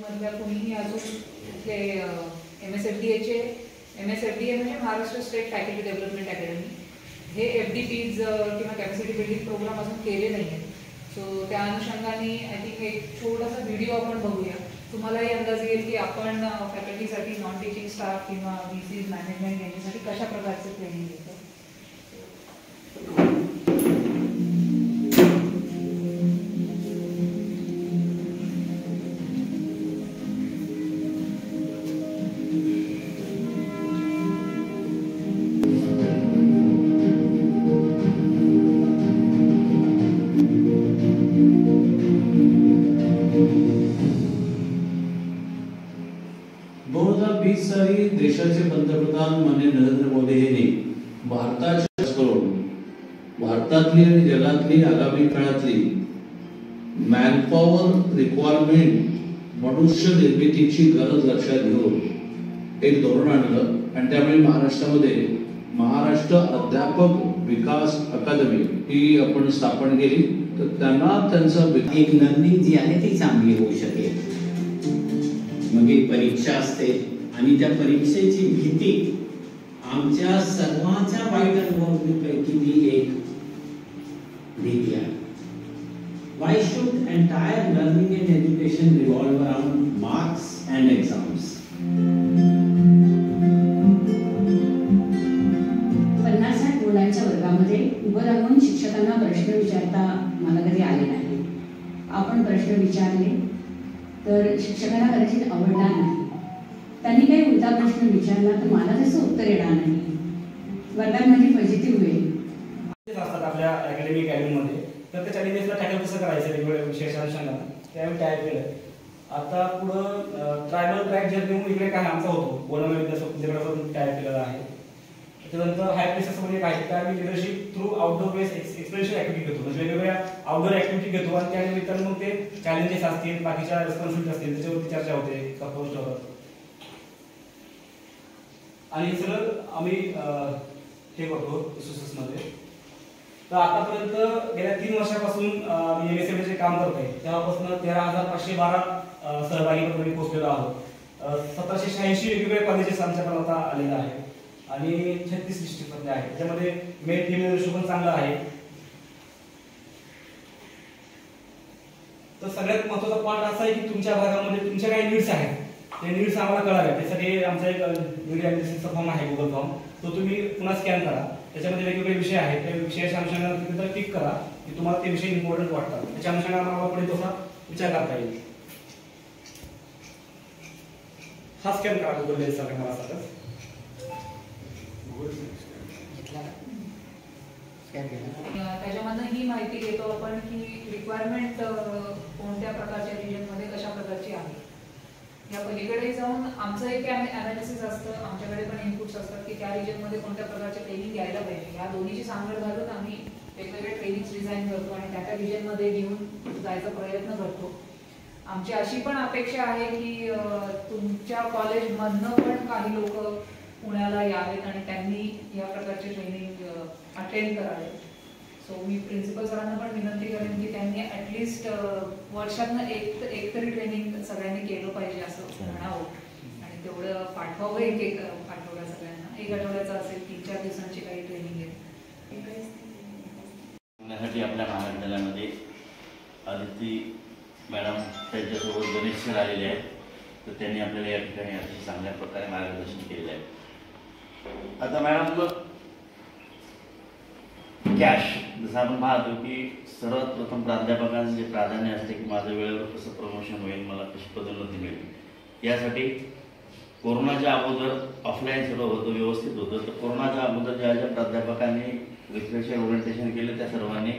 मधल्या कोणीही अजून ते MSFDA म्हणजे Maharashtra state faculty development academy हे FDPs किंवा कॅपॅसिटी बिल्डिंग प्रोग्राम अजून केले नाही आहेत. सो त्या अनुषंगाने आय थिंक एक छोटासा व्हिडिओ आपण बघूया. तुम्हालाही अंदाज येईल की आपण फॅकल्टीसाठी नॉन टीचिंग स्टाफ किंवा VCs मॅनेजमेंट यांच्यासाठी कशा प्रकारचे ट्रेनिंग देतो. साली देशाचे पंतप्रधान माननीय नरेंद्र मोदी यांनी भारतातली आणि जगातली आगामी काळातली मॅनपॉवर रिक्वायरमेंट मनुष्य निर्मितीची गरज लक्षात घेऊन एक धोरण आणलं आणि त्यामुळे महाराष्ट्रामध्ये महाराष्ट्र अध्यापक विकास अकादमी ही आपण स्थापन केली. तर त्यांना त्यांचं एक लर्निंग जी आहे ती चांगली होऊ शकेल. मग एक परीक्षा असते आणि त्या परीक्षेची भीती आमच्या सर्वांच्या वाईट अनुभवांपैकी ती एक भीती आहे. Why should entire learning and education revolve around marks and exams? 50-60 मुलांच्या वर्गामध्ये उभं राहून शिक्षकांना प्रश्न विचारता मला कधी आले नाही. आपण प्रश्न विचारले तर शिक्षकांना कदाचित आवडणार नाही. त्यांनी काही उलटा प्रश्न विचारला तर मला त्याचं उत्तर येणार नाही. वर्गात माझी फजिती होईल. आपल्या अकॅडमिक मध्ये तर त्या चॅलेंजेसला टॅकल कसं करायचं वेगवेगळ्या विशेषांशांना त्यावेळी टाईप केलं. आता पुढं ट्रायबल ट्रॅक जर्नी म्हणून इकडे काय आमचा होतो बोलणं विद्यापीठाकडे टाईप केलेला आहे. त्याच्यानंतर हाय प्लेसेस म्हणजे काय तर आम्ही leadership through outdoor based experiential activity घेतो. म्हणजे वेगवेगळ्या आउटडोर ऍक्टिव्हिटी घेतो आणि त्या निमित्तानं मग ते चॅलेंजेस असतील बाकीच्या रिस्पॉन्सिबिलिटी असतील त्याच्यावरती चर्चा होते पोस्ट होतात. आणि सगळं आम्ही हे करतो रिसोर्सेस मध्ये. तर आतापर्यंत गेल्या 3 वर्षापासून मी MSFDA काम करतोय. तेव्हापासून 13,512 सहभागी पदांनी पोहोचलेलो आहोत. 1786 वेगवेगळे कॉलेजेस आमच्याकडे आता आलेले आहेत आणि 36 डिस्ट्रिक्ट मधले आहेत. त्याच्यामध्ये मेल फिमेल रेशो पण चांगला आहे. तर सगळ्यात महत्त्वाचा पॉईंट असा आहे की तुमच्या भागामध्ये तुमच्या काही नीड्स आहेत ते नीड्स आम्हाला कळावे. त्यासाठी आमचा एक नीड अनालिसिसचा फॉर्म आहे गुगल फॉर्म. तो तुम्ही पुन्हा स्कॅन करा. त्याच्यामध्ये वेगवेगळे विषय आहेत. त्या विषयाच्या अनुषंगाने तुम्ही टिक करा की तुम्हाला ते विषय इम्पॉर्टंट वाटतात. त्याच्या अनुषंगाने आम्हाला पुढे तसा विचार करता येईल. हा स्कॅन करा गुगल लेन्सचा कॅमेरा साठी. त्याच्यामधून ही माहिती घेतो आपण की रिक्वायरमेंट कोणत्या प्रकारच्या रिजनमध्ये कशा प्रकारची आहे. या पलीकडे जाऊन आमचं एक अनालिसिस असतं. आमच्याकडे पण इनपुट्स असतात की त्या रिजनमध्ये कोणत्या प्रकारचे ट्रेनिंग घ्यायला पाहिजे. या दोन्हीची सांगड घालून आम्ही वेगवेगळे ट्रेनिंग डिझाईन करतो आणि त्या रिजनमध्ये घेऊन जायचा प्रयत्न करतो. आमची अशी पण अपेक्षा आहे की तुमच्या कॉलेजमधनं पण काही लोक पुण्याला यावेत आणि त्यांनी या प्रकारचे ट्रेनिंग अटेंड करावे. सो मी प्रिन्सिपल सरांना पण विनंती करेन की त्यांनी ॲटलिस्ट वर्षातनं एक तरी ट्रेनिंग सगळ्यांनी केलं पाहिजे असं म्हणावं आणि तेवढं पाठवावं. एक आठवडा सगळ्यांना 1 आठवड्याचं असेल 3-4 दिवसांची काही ट्रेनिंग आहे. आपल्या महाविद्यालयामध्ये आदिती मॅडम त्यांच्यासोबत गणेश सर आलेले आहेत. तर त्यांनी आपल्याला या ठिकाणी अतिशय चांगल्या प्रकारे मार्गदर्शन केलेलं आहे. आता मॅडम कॅश जसं आपण पाहतो की सर्वात प्रथम प्राध्यापकांचं जे प्राधान्य असते की माझं वेळेवर कसं प्रमोशन होईल मला कशी पदोन्नती मिळेल. यासाठी कोरोनाच्या अगोदर ऑफलाईन सर्व होतं व्यवस्थित होतं. तर कोरोनाच्या अगोदर ज्या ज्या प्राध्यापकांनी लिटरेचर ओरिएंटेशन केलं त्या सर्वांनी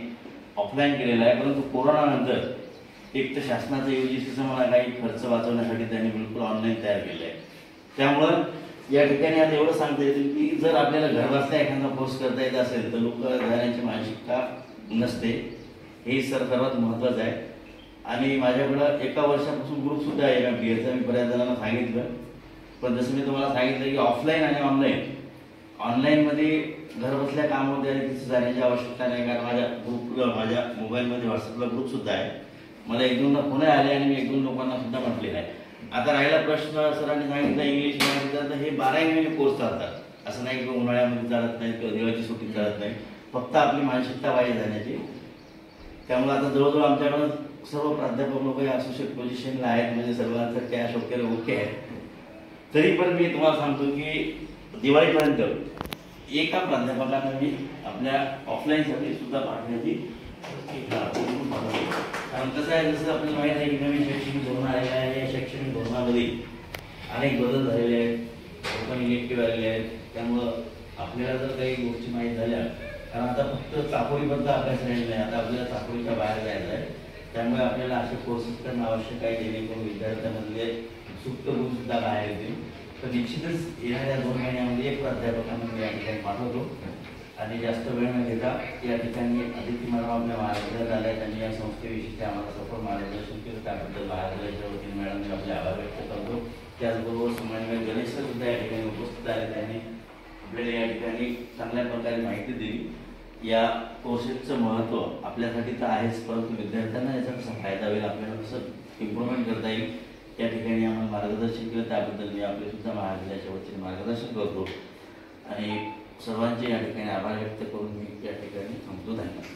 ऑफलाईन केलेलं आहे. परंतु कोरोनानंतर एक तर शासनाचं UGCचं मला काही खर्च वाचवण्यासाठी त्यांनी बिलकुल ऑनलाईन तयार केलं आहे. त्यामुळं या ठिकाणी आता एवढं सांगता येईल की जर आपल्याला घरबसल्या एखादा कोर्स करता येत असेल तर लोक जाण्याची मानसिकता नसते. हे सर्वात महत्त्वाचं आहे. आणि माझ्याकडं 1 वर्षापासून ग्रुपसुद्धा आहे MPSचा. मी बऱ्याच जणांना सांगितलं. पण जसं मी तुम्हाला सांगितलं की ऑफलाईन आणि ऑनलाईनमध्ये घरबसल्या कामामध्ये आणि तिथे जाण्याची आवश्यकता नाही. कारण माझ्या ग्रुपला माझ्या मोबाईलमध्ये व्हॉट्सअपला ग्रुपसुद्धा आहे. मला 1-2 फोन आले आणि मी 1-2 लोकांना सुद्धा म्हटलेलं आहे. आता राहिला प्रश्न, सरांनी सांगितलं इंग्लिश मराठीचा, तर हे 12 महिने कोर्स चालतात. असं नाही की उन्हाळ्यामध्ये चालत नाही किंवा दिवाळीची सुट्टी चालत नाही, फक्त आपली मानसिकता वाईट जाण्याची. त्यामुळे आता जवळजवळ आमच्याकडं सर्व प्राध्यापक लोक असोसिएट पोझिशनला आहेत, म्हणजे सर्वांचं कॅश वगैरे ओके आहे. तरी पण मी तुम्हाला सांगतो की दिवाळीपर्यंत एका प्राध्यापकांना मी आपल्या ऑफलाईनसाठी सुद्धा पाठवण्याची कारण कसं आहे, जसं आपल्याला माहीत आहे की नवीन शैक्षणिक धोरण आलेलं आहे. या शैक्षणिक धोरणामध्ये अनेक बदल झालेले आहेत, ओपन इलेक्टिव्ह आलेले आहेत. त्यामुळं आपल्याला जर काही गोष्टी माहीत झाल्या, कारण आता फक्त चाकोरीबद्ध अभ्यास राहिला नाही, आता आपल्याला चाकोरीच्या बाहेर जायचं आहे. त्यामुळे आपल्याला असे कोर्सेस करणं आवश्यक आहे जेणेकरून विद्यार्थ्यांमधले सुप्त गुण सुद्धा बाहेर येतील. तर निश्चितच येणाऱ्या 2 महिन्यामध्ये एक प्राध्यापकांना मी या ठिकाणी पाठवतो आणि जास्त वेळ न घेता या ठिकाणी अतिथी मॅडम आपल्या महाविद्यालयात आल्या, त्यांनी या संस्थेविषयी आम्हाला सफल मार्गदर्शन केलं. त्याबद्दल महाविद्यालयाच्या वतीने मॅडमने आपले आभार व्यक्त करतो. त्याचबरोबर समन्वय गणेश सुद्धा या ठिकाणी उपस्थित आले, त्यांनी आपल्याला या ठिकाणी चांगल्या प्रकारे माहिती दिली. या कोर्सेसचं महत्त्व आपल्यासाठी तर आहेच, परंतु विद्यार्थ्यांना याचा कसा फायदा होईल, आपल्याला कसं इम्प्रूव्हमेंट करता येईल, या ठिकाणी आम्हाला मार्गदर्शन केलं. त्याबद्दल मी आपले सुद्धा महाविद्यालयाच्या वतीने मार्गदर्शन करतो आणि सर्वांचे या ठिकाणी आभार व्यक्त करून मी या ठिकाणी थांबतो. धन्यवाद.